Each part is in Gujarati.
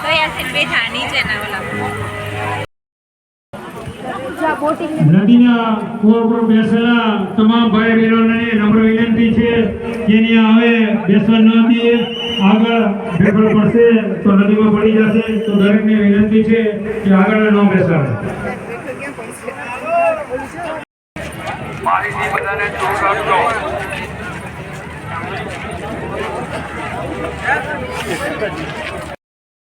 તૈયાર થઈને બેઠા નીચેના ઓલા નદીના કુવા પર બેસેલા તમામ ભાઈ બહેનોને નમ્ર વિનંતી છે કે હવે બેસવા ન દે, આગળ ભેગળ પડશે તો નદીમાં પડી જશે, તો દરેકને વિનંતી છે કે આગળ ન બેસાડે.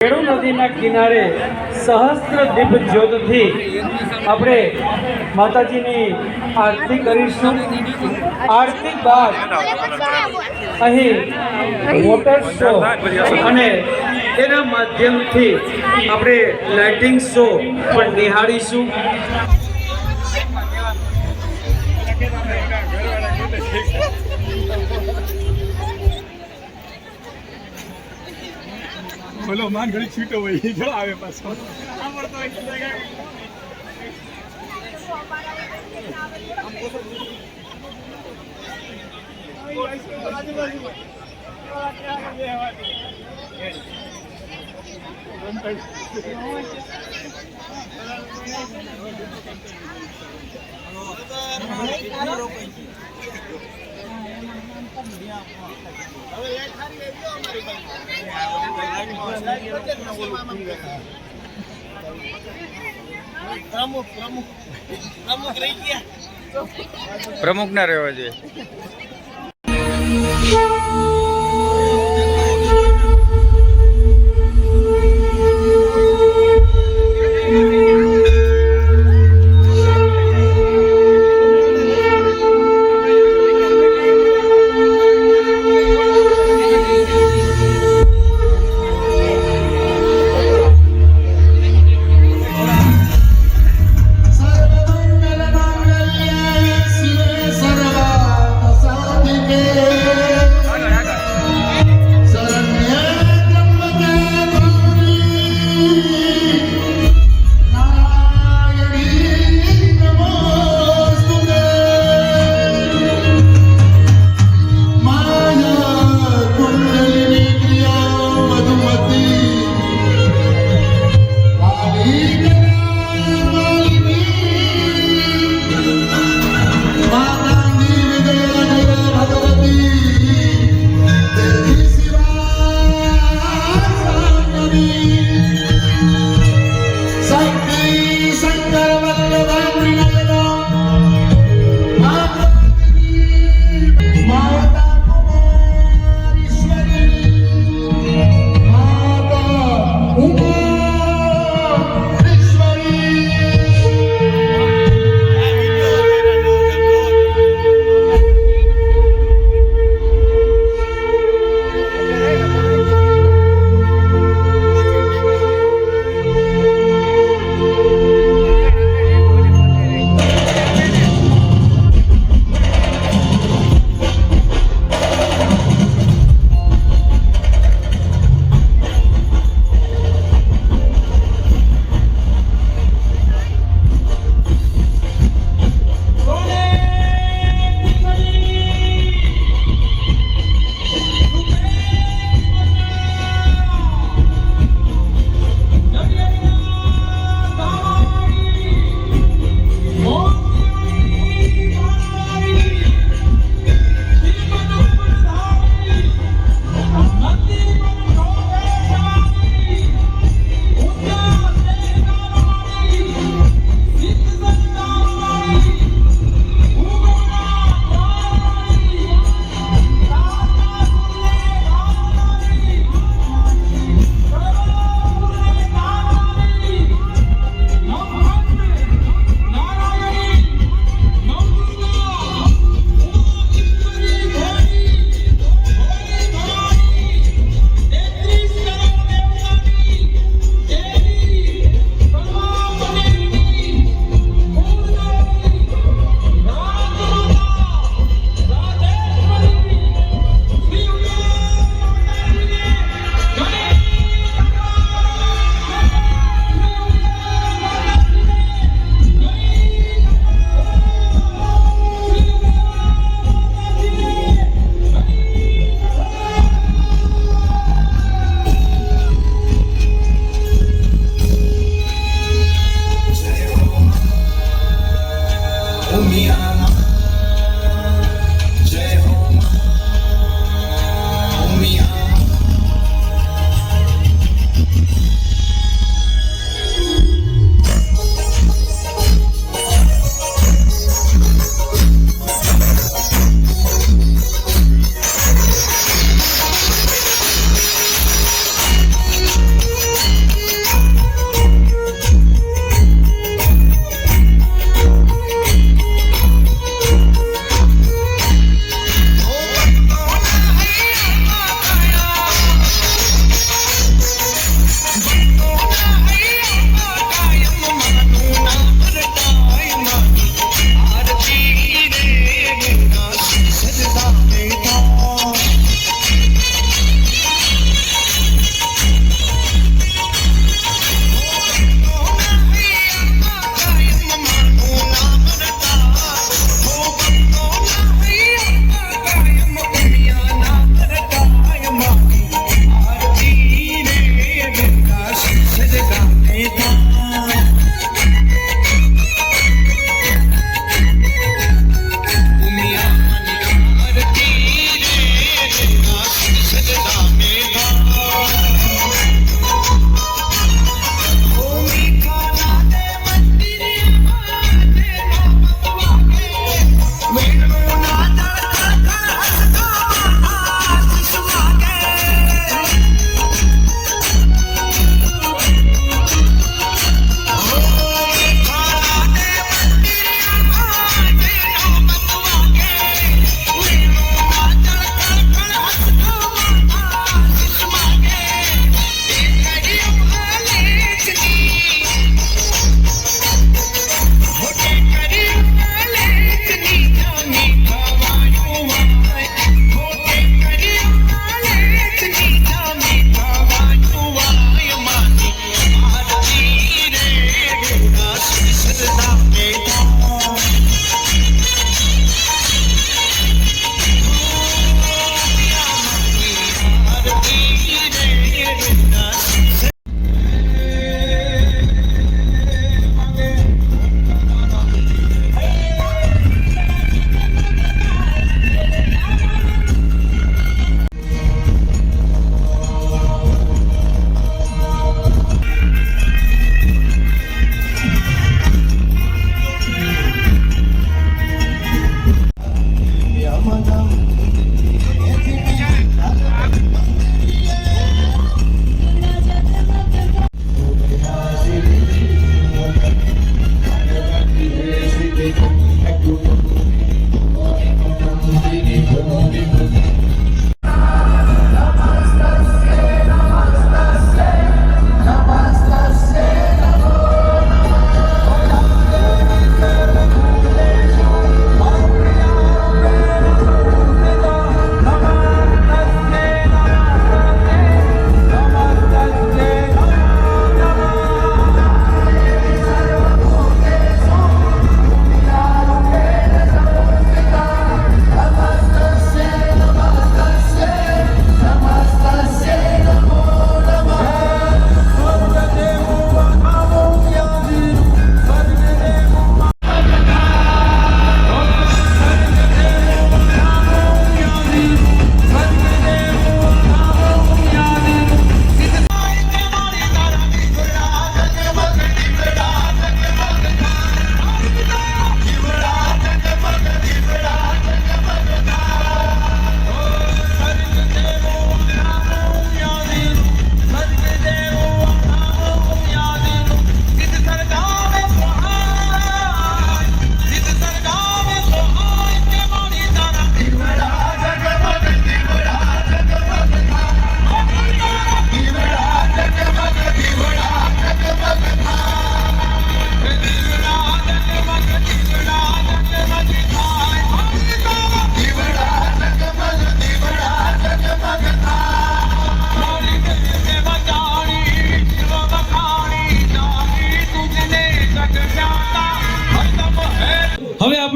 કેળુ નદીના કિનારે સહસ્ત્ર દીપ જ્યોતથી આપણે માતાજીની આરતી કરીશું. આરતી બાદ અહીં વોટર શો અને એના માધ્યમથી આપણે લાઇટિંગ શો પણ નિહાળીશું. બોલો માન ઘડી છૂટો હોય ચલો આવે પાછો પ્રમુખ ના રહેવા જોઈએ.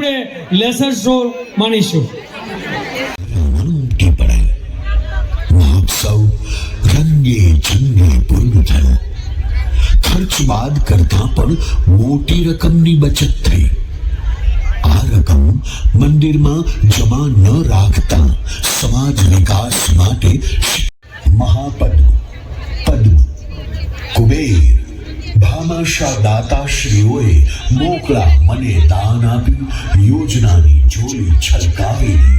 આપણે લેસર શો માણીશું. ઉમટી પડે મહોત્સવ રંગે ચંગે પૂર્ણ થયો. ખર્ચ બાદ કરતા પણ મોટી રકમની બચત થઈ. આ રકમ મંદિરમાં જમા ન રાખતા સમાજ વિકાસ માટે મહાપદ્મ, પદ્મ, કુબેર, ભામાશા દાતાશ્રીઓએ મોકળા મને દાન આપી યોજનાની જોડી છલકાવીને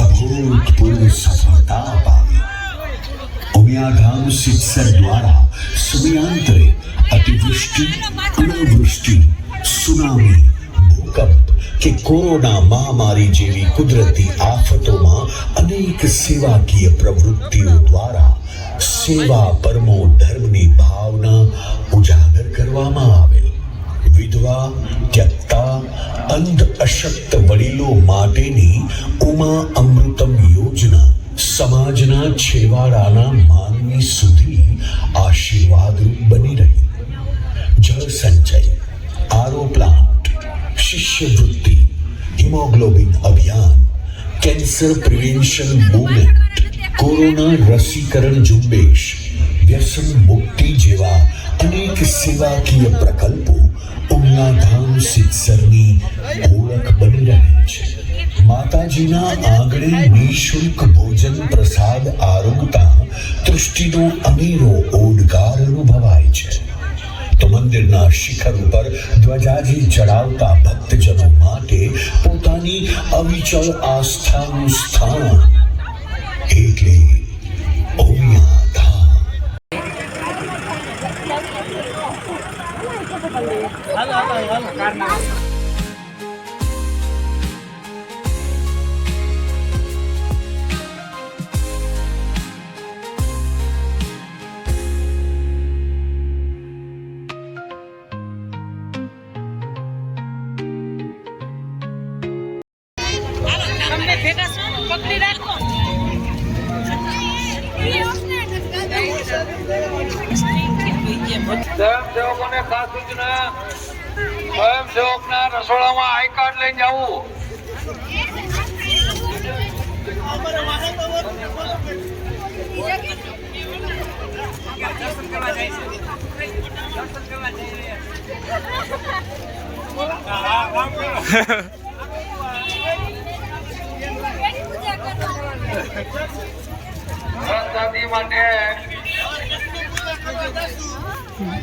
અભૂતપૂર્વ સફળતા અપાવી. ઉમિયાધામ સિદ્ધસર દ્વારા સમયાંતરે અતિવૃષ્ટિ, અનાવૃષ્ટિ, સુનામી, ભૂકંપ કે કોરોના મહામારી જેવી કુદરતી આફતોમાં અનેક સેવાકીય પ્રવૃત્તિઓ દ્વારા સેવા પરમો ધર્મની ભાવના ઉજાગર કરવામાં આવેલ. વિધવા, ત્યક્તા, અંધ અશક્ત વડીલો માટેની ઉમા અમૃતમ યોજના સમાજના છેવાડાના માનવી સુધી આશીર્વાદરૂપ બની રહી. જળ સંચય, આરો પ્લાન્ટ, શિષ્યવૃત્તિ, હિમોગ્લોબિન અભિયાન, કેન્સર પ્રિવેન્શન મૂવમેન્ટ, કોરોના રસીકરણ ઝુંબેશ, વ્યસન મુક્તિ જેવા અનેક સેવાકીય પ્રકલ્પો ઉમિયાધામ સિદ્ધસરની ઓળખ બની રહે છે. માતાજીના આંગણે નિઃશુલ્ક ભોજન પ્રસાદ આરોગતા તૃષ્ટિનો અનેરો ઓડકાર અનુભવાય છે. તો મંદિરના શિખર ઉપર ધ્વજાજી ચડાવતા ભક્તજનો માટે પોતાની અવિચળ આસ્થાનું સ્થાન એટલે ઉમિયાધામ. તમને ભેગા છો પકડી રાખો. સ્વયંસેવકોને ખાસ સૂચના, સ્વયંસેવકના રસોડામાં આઈ કાર્ડ લઈને જવું. પ્રસાદી માટે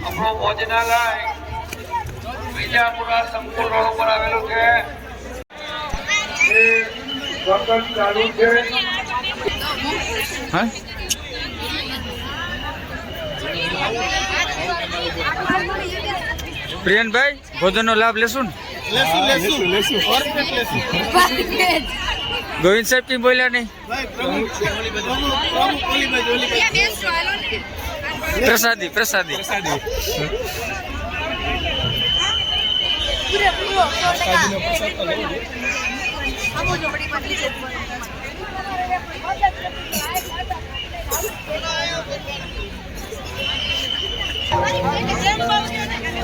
આપણો ભોજનાલય વિજાપુરા સંકુલ રોડ ઉપર આવેલું છે. ચાલુ છે. પ્રિયનભાઈ ભોજનનો લાભ લેશું ને? ગોવિંદ સાહેબ કઈ બોલ્યા નહીં? પ્રસાદી પ્રસાદી Thank you.